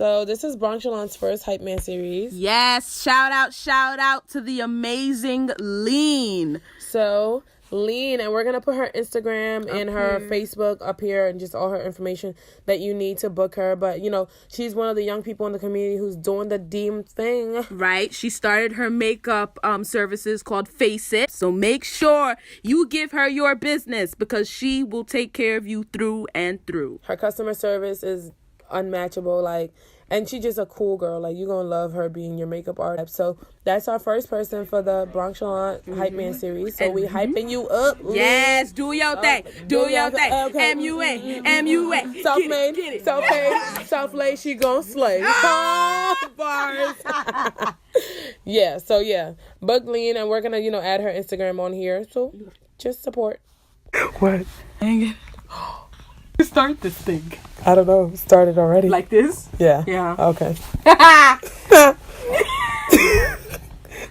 So this is Bronxchalant's first Hype Man series. Yes, shout out to the amazing Lean. So Lean, and we're gonna put her Instagram and her Facebook up here and just all her information that you need to book her. But you know, she's one of the young people in the community who's doing the damn thing. Right. She started her makeup services called Face It. So make sure you give her your business because she will take care of you through and through. Her customer service is unmatchable, and she's just a cool girl. You're gonna love her being your makeup artist. So that's our first person for the Bronxchalant Hype Man series. So we hyping you up. Yes, do your thing. Do your thing. Okay. MUA. Self-made, self-laid, she gon' slay. Bars. Yeah, so yeah. Book Lean, and we're gonna, add her Instagram on here. So just support. What? Dang it. Start this thing. I don't know. Started already. Like this? Yeah. Yeah. Okay.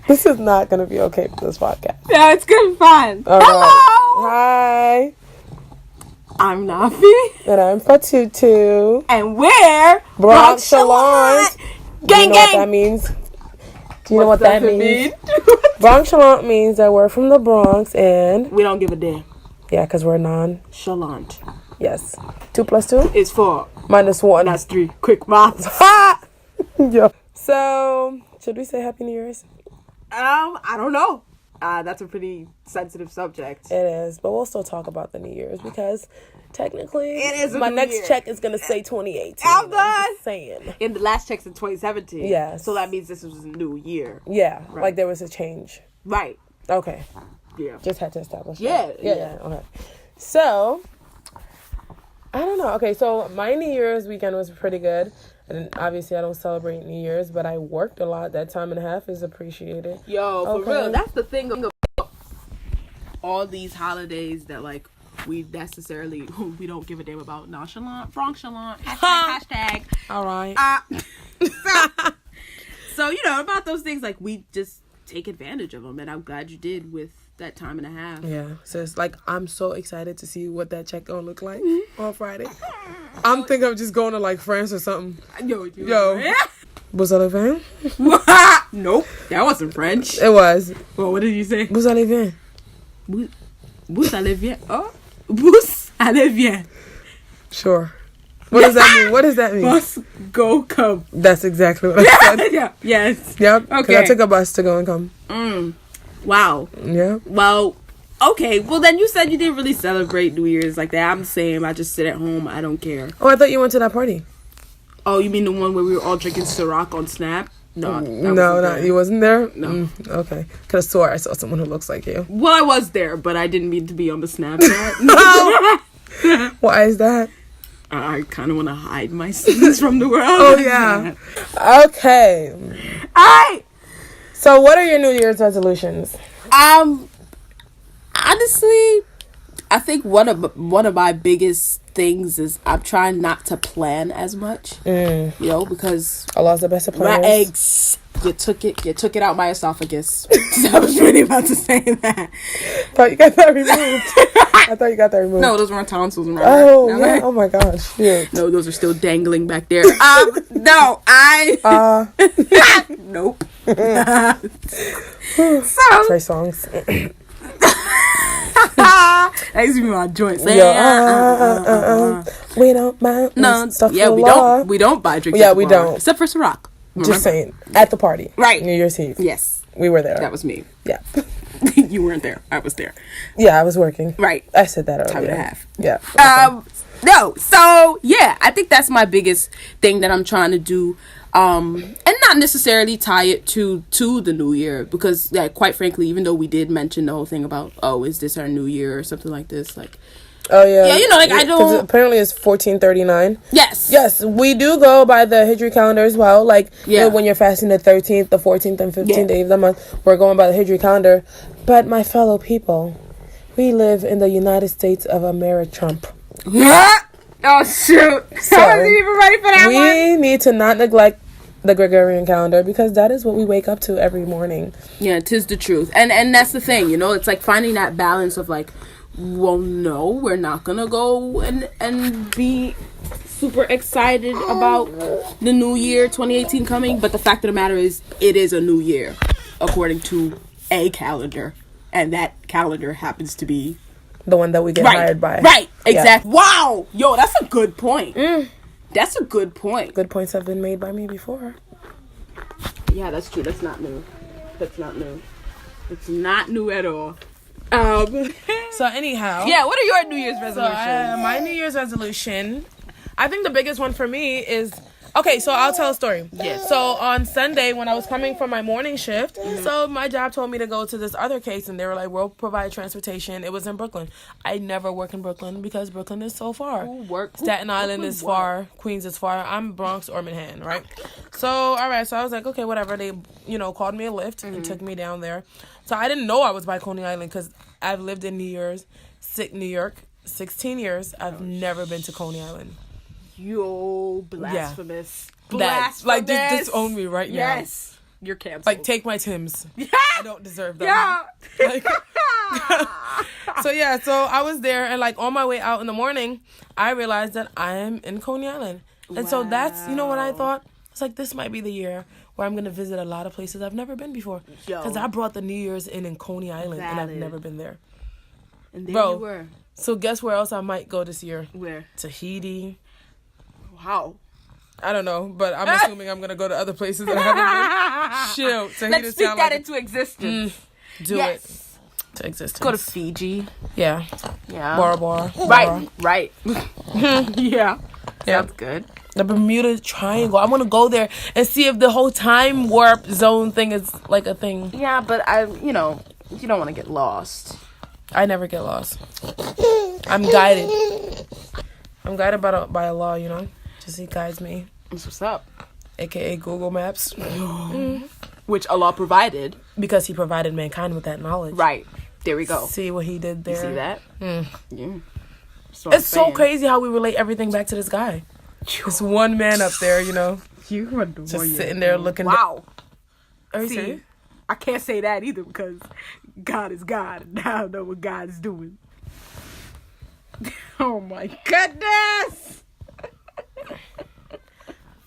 This is not going to be okay for this podcast. Yeah, it's good fun. All Hello. Right. Hi. I'm Nafi. And I'm Fatutu. And we're Bronxchalant. Gang, you know what that means? Do you know what that means? Bronxchalant means that we're from the Bronx and... we don't give a damn. Yeah, because we're Chalant. Yes. 2 plus 2? It's 4. Minus 1. That's 3. Quick math. Yo. So, should we say Happy New Year's? I don't know. That's a pretty sensitive subject. It is, but we'll still talk about the New Year's because technically it is my next check is going to say 2018. I'm done. Saying. And the last check's in 2017. Yes. So that means this was a new year. Yeah, right. There was a change. Right. Okay. Yeah. Just had to establish Yeah. that. Yeah. Okay. So, I don't know. Okay, so my New Year's weekend was pretty good. And obviously I don't celebrate New Year's, but I worked a lot. That time and a half is appreciated. Yo, for real. That's the thing about all these holidays that we necessarily we don't give a damn about. Nonchalant, Bronxchalant, hashtag. All right. So, about those things, we just take advantage of them. And I'm glad you did with that time and a half. Yeah, sis. I'm so excited to see what that check gonna look like on Friday. I'm thinking of just going to France or something. Yo. Vous allez bien? Nope, that wasn't French. It was. Well, what did you say? Vous allez bien? Vous allez bien? Oh, vous allez bien. Sure. What does that mean? Bus, go, come. That's exactly what I said. Yeah. Yes. Yep. Okay. I took a bus to go and come. Wow. Yeah. Well, okay. Well, then you said you didn't really celebrate New Year's like that. I'm the same. I just sit at home. I don't care. Oh, I thought you went to that party. Oh, you mean the one where we were all drinking Ciroc on Snap? No. You wasn't there? No. Okay. Could have swore I saw someone who looks like you. Well, I was there, but I didn't mean to be on the Snapchat. Why is that? I kind of want to hide my sins from the world. Oh, yeah. Okay. All right. So, what are your New Year's resolutions? Honestly, I think one of my biggest things is I'm trying not to plan as much. Because Allah's the best of planners. My eggs, you took it out my esophagus. I was really about to say that. Thought you got that removed. I thought you got that removed. No, those weren't tonsils. Oh, yeah. Oh my gosh. Shoot. No, those are still dangling back there. No, nope. So Trey songs. That used to be my joint. We don't buy stuff. Yeah, we don't buy drinks. Yeah, we don't. Except for Ciroc. Just saying. At the party. Right. New Year's Eve. Yes. We were there. That was me. Yeah. You weren't there. I was there. Yeah, I was working. Right. I said that earlier. Time and a half. Yeah. Okay. No. So, yeah, I think that's my biggest thing that I'm trying to do. And not necessarily tie it to the new year because, quite frankly, even though we did mention the whole thing about, is this our new year or something like this, oh yeah, I don't. Apparently, it's 1439. Yes, we do go by the Hijri calendar as well. When you're fasting the 13th, the 14th, and 15th day of the month, we're going by the Hijri calendar. But my fellow people, we live in the United States of America. Trump. Oh shoot! So, I wasn't even ready for that one. We need to not neglect the Gregorian calendar because that is what we wake up to every morning. Yeah, 'tis the truth, and that's the thing. It's finding that balance of well, no, we're not gonna go and be super excited about the new year 2018 coming, but the fact of the matter is it is a new year according to a calendar, and that calendar happens to be the one that we get hired by. Right, exactly. Yeah. Wow, yo, that's a good point. That's a good point. Good points have been made by me before. Yeah, that's true. That's not new. It's not new at all. So anyhow, yeah, what are your New Year's resolutions? So, my New Year's resolution, I think the biggest one for me is, okay, so I'll tell a story. Yes. So on Sunday when I was coming from my morning shift, so my job told me to go to this other case, and they were like, we'll provide transportation. It was in Brooklyn. I never work in Brooklyn because Brooklyn is so far. Staten Island is far. Queens is far. I'm Bronx or Manhattan, right? So, all right. So I was like, okay, whatever. They, called me a lift and took me down there. So I didn't know I was by Coney Island because I've lived in New York 16 years. I've never been to Coney Island. Yo, blasphemous. Yeah. Blasphemous. Like, disown me right now. Yes. You're canceled. Like, take my Timbs. Yeah. I don't deserve them. Yeah. Like, so I was there, and, like, on my way out in the morning, I realized that I'm in Coney Island. And so that's, what I thought? It's like, this might be the year where I'm going to visit a lot of places I've never been before. Because I brought the New Year's in Coney Island, and I've never been there. And there you were. So guess where else I might go this year? Where? Tahiti. Wow. I don't know, but I'm assuming I'm going to go to other places that I haven't been. Chill. Tahiti. Let's speak that into existence. Do it. To existence. Go to Fiji. Yeah. Bora Bora. Right. Yeah. Sounds good. The Bermuda Triangle. I want to go there and see if the whole time warp zone thing is like a thing. Yeah, but you don't want to get lost. I never get lost. I'm guided. I'm guided by a law, Just he guides me. That's what's up. AKA Google Maps. Which Allah provided. Because he provided mankind with that knowledge. Right. There we go. See what he did there. You see that? Yeah. It's so crazy how we relate everything back to this guy. This one man up there, just sitting there looking. Wow. Are you serious? I can't say that either because God is God, and I don't know what God is doing. Oh my goodness!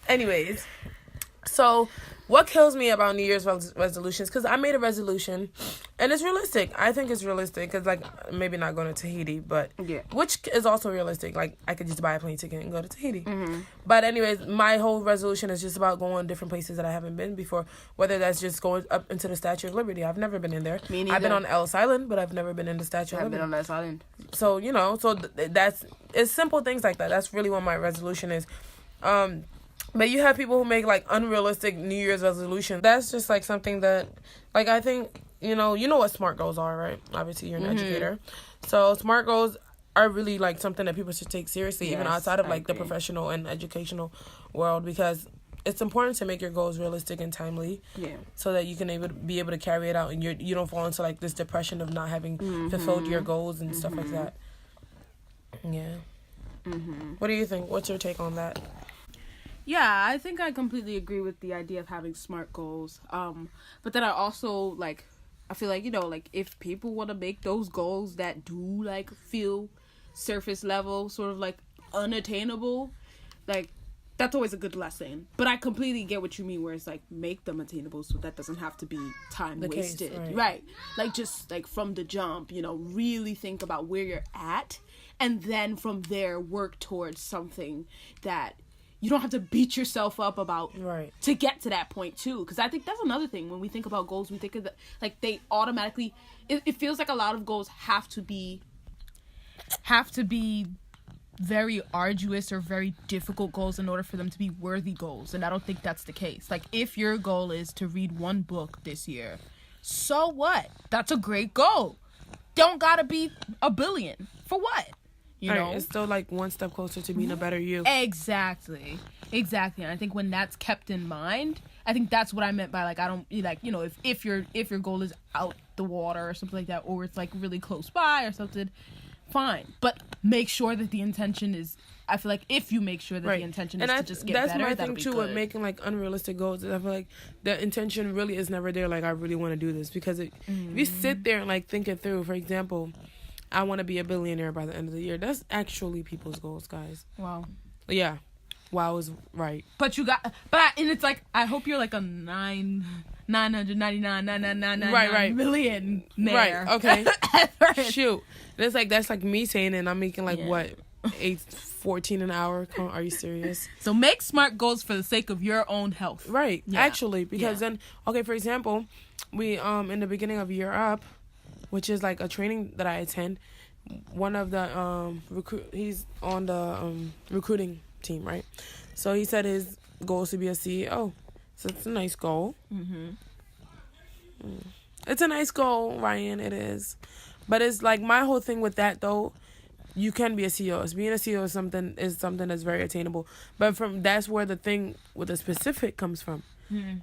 Anyways, so what kills me about New Year's resolutions, because I made a resolution, and it's realistic. I think it's realistic, because, like, maybe not going to Tahiti, but, which is also realistic. Like, I could just buy a plane ticket and go to Tahiti. But anyways, my whole resolution is just about going different places that I haven't been before, whether that's just going up into the Statue of Liberty. I've never been in there. Me neither. I've been on Ellis Island, but I've never been in the Statue of Liberty. I've been on Ellis Island. So, it's simple things like that. That's really what my resolution is. But you have people who make, like, unrealistic New Year's resolutions. That's just, like, something that, like, I think, you know what SMART goals are, right? Obviously, you're an educator. So, SMART goals are really, like, something that people should take seriously, even outside of, like, the professional and educational world, because it's important to make your goals realistic and timely. Yeah. So that you can be able to carry it out, and you don't fall into, like, this depression of not having fulfilled your goals and stuff like that. Yeah. What do you think? What's your take on that? Yeah, I think I completely agree with the idea of having SMART goals. But then I also, like, I feel like, like, if people want to make those goals that do, like, feel surface level, sort of, like, unattainable, like, that's always a good lesson. But I completely get what you mean, where it's, like, make them attainable so that doesn't have to be time wasted. Case, right. Like, just, like, from the jump, really think about where you're at, and then from there work towards something that you don't have to beat yourself up about to get to that point too. Because I think that's another thing. When we think about goals, we think of like they automatically. It feels like a lot of goals have to be very arduous or very difficult goals in order for them to be worthy goals. And I don't think that's the case. Like, if your goal is to read one book this year, so what? That's a great goal. Don't gotta be a billion. For what? It's still, like, one step closer to being a better you. Exactly. And I think when that's kept in mind, I think that's what I meant by, like, I don't, like, if your goal is out the water or something like that, or it's, like, really close by or something, fine. But make sure that the intention is, I feel like if you make sure that the intention is to just get better, that's my thing, too, with making, like, unrealistic goals. I feel like the intention really is never there, like, I really want to do this. Because if you sit there and, like, think it through, for example, I want to be a billionaire by the end of the year. That's actually people's goals, guys. Wow. Yeah. Wow is right. But you got, and it's like, I hope you're like a 999 right. millionaire. Right. Okay. Right. Shoot. That's like me saying it, and I'm making like what, 14 an hour? Are you serious? So make smart goals for the sake of your own health. Right. Yeah. Actually, because then, okay, for example, we in the beginning of Year Up, which is like a training that I attend, one of the he's on the recruiting team, right? So he said his goal is to be a CEO. So it's a nice goal. It's a nice goal, Ryan. It is, but it's like my whole thing with that though. You can be a CEO. Being a CEO is something that's very attainable. But that's where the thing with the specific comes from.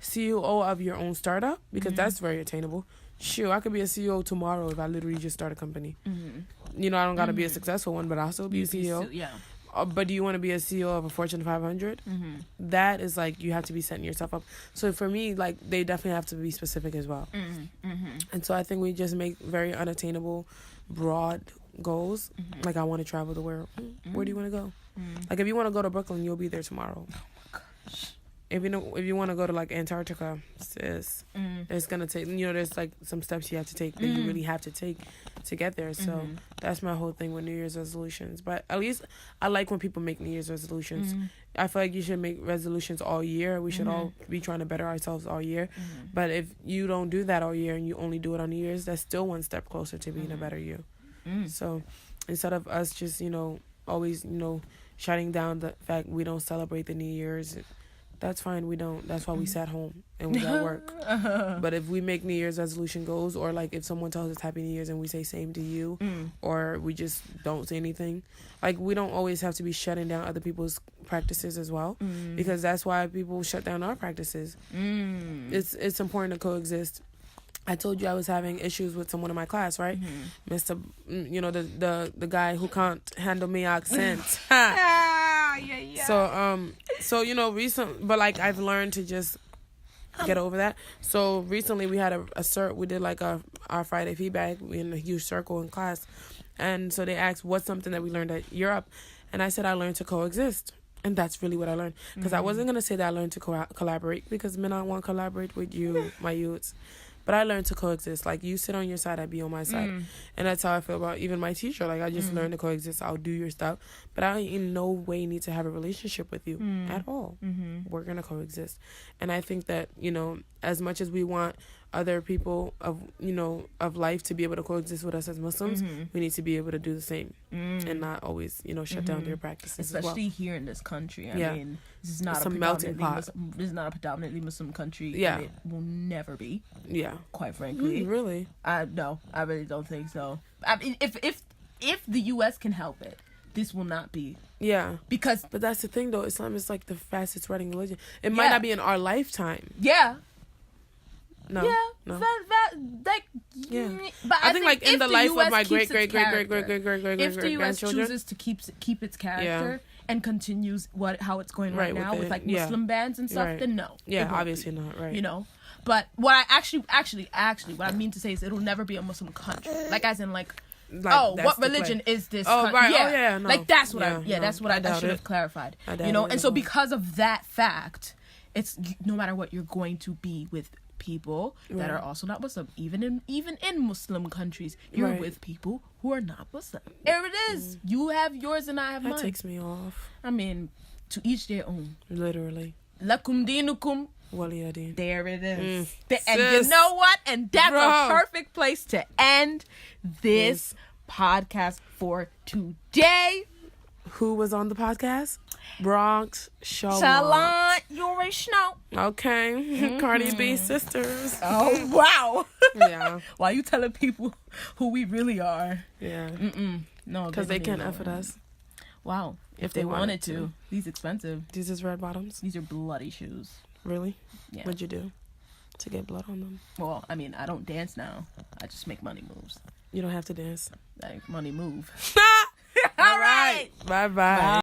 CEO of your own startup, because that's very attainable. Sure, I could be a CEO tomorrow if I literally just start a company. You know, I don't gotta be a successful one, but I'll still be a CEO. Yeah. But do you want to be a CEO of a Fortune 500? That is like, you have to be setting yourself up. So for me, like, they definitely have to be specific as well. And so I think we just make very unattainable, broad goals. Like, I want to travel the world. Where do you want to go? Like, if you want to go to Brooklyn, you'll be there tomorrow. Oh my gosh. If you want to go to like Antarctica, sis, it's gonna take, there's like some steps you have to take that you really have to take to get there. So that's my whole thing with New Year's resolutions. But at least I like when people make New Year's resolutions. I feel like you should make resolutions all year. We should all be trying to better ourselves all year. But if you don't do that all year and you only do it on New Year's, that's still one step closer to being a better you. So instead of us just always shutting down the fact we don't celebrate the New Year's. That's fine, we don't. That's why we sat home and we got work. But if we make New Year's resolution goals, or like if someone tells us Happy New Year's and we say same to you, or we just don't say anything, like we don't always have to be shutting down other people's practices as well, because that's why people shut down our practices. It's important to coexist. I told you I was having issues with someone in my class, right? Mr. The guy who can't handle me accent. Yeah. So recent, but like I've learned to just get over that. So recently we had we did like our Friday feedback in a huge circle in class, and so they asked what's something that we learned at Europe, and I said I learned to coexist. And that's really what I learned. Because I wasn't going to say that I learned to collaborate, because men don't want to collaborate with you, my youths. But I learned to coexist. Like, you sit on your side, I be on my side. And that's how I feel about even my teacher. Like, I just learned to coexist. I'll do your stuff. But I in no way need to have a relationship with you at all. We're going to coexist. And I think that, as much as we want other people of life to be able to coexist with us as Muslims, we need to be able to do the same and not always shut down their practices, especially as well. Here in this country. I mean, this is not it's a melting pot. This is not a predominantly Muslim country. Yeah, and it will never be. Yeah, quite frankly. Really? No, I really don't think so. I mean, if the U.S. can help it, this will not be. Yeah, but that's the thing though. Islam is like the fastest spreading religion. It might not be in our lifetime. Yeah. No. Yeah. No. Yeah. But I think like in the life US of my great if the U.S. grandchildren, chooses to keep its character and continues how it's going right now with like Muslim bans and stuff, then no. Yeah, obviously not. Right. But what I actually what I mean to say is it'll never be a Muslim country. Like as in like what religion is this? Oh, right. Yeah. Oh, yeah. No. Like that's what that's what I should have clarified. And so because of that fact, it's no matter what, you're going to be with people that are also not Muslim. Even in Muslim countries, you're with people who are not Muslim. There it is. You have yours and I have mine. That takes me off. I mean, to each their own. Literally. Lakum dinukum waliyadin. There it is. And you know what? And that's a perfect place to end this podcast for today. Who was on the podcast? Bronxchalant. You already know. Okay. Cardi B sisters. Oh, wow. Yeah. Why you telling people who we really are? Yeah. No. Because they can't F with us. Wow. If they wanted to. These expensive. These is red bottoms? These are bloody shoes. Really? Yeah. What'd you do to get blood on them? Well, I mean, I don't dance now. I just make money moves. You don't have to dance. Like, money move. All right. Bye-bye. Bye.